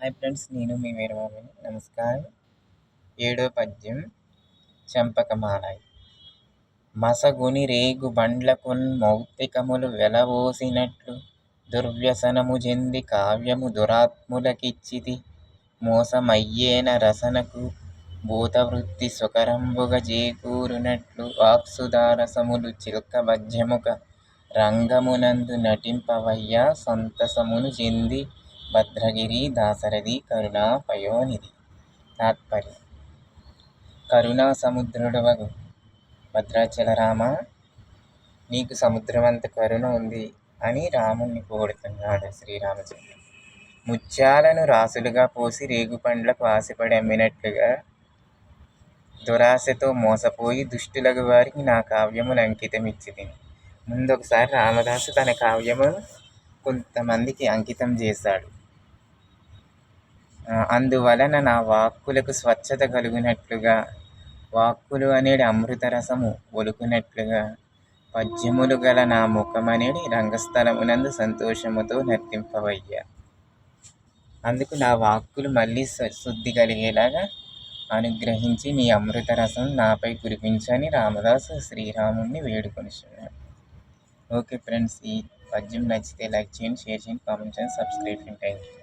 Hi friends, నేను మీ వీరబాబుని. నమస్కారం. ఏడో పద్యం చెంపకమాలాయి. మసగుని రేగు బండ్లకున్ మౌక్తికములు వెలవోసినట్లు దుర్వ్యసనము జెంది కావ్యము దురాత్ములకిచ్చితి మోసమయ్యేన రసనకు భూతవృత్తి స్వకరంబుగ జేకూరునట్లు వాక్సుధారసములు చిల్కబధ్యముక రంగమునందు నటింపవయ్యా సంతసమును చెంది భద్రగిరి దాశరథి కరుణా పయోనిధి. తాత్పర్యం: కరుణా సముద్రుడవగు భద్రాచల రామ, నీకు సముద్రమంత కరుణ ఉంది అని రాముణ్ణి పొగుడుతున్నాడు శ్రీరామచంద్రుడు. ముత్యాలను రాసులుగా పోసి రేగుపండ్లకు ఆశపడి అమ్మినట్లుగా దురాశతో మోసపోయి దుష్టులగు వారికి నా కావ్యములు అంకితమిచ్చితిని. ముందొకసారి రామదాసు తన కావ్యము కొంతమందికి అంకితం చేశాడు. అందువలన నా వాక్కులకు స్వచ్ఛత కలుగునట్లుగా, వాక్కులు అనేది అమృతరసము ఒలుకునట్లుగా, పద్యములు గల నా ముఖమనేది రంగస్థలమునందు సంతోషముతో నర్తింపవయ్యా. అందుకు నా వాక్కులు మళ్ళీ శుద్ధి కలిగేలాగా అనుగ్రహించి నీ అమృతరసం నాపై కురిపించని రామదాసు శ్రీరాముణ్ణి వేడుకొనిచున్నాడు. ఓకే ఫ్రెండ్స్, ఈ పద్యం నచ్చితే లైక్ చేయండి, షేర్ చేయండి, కామెంట్ చేయండి, సబ్స్క్రైబ్ చేయండి. Thank you.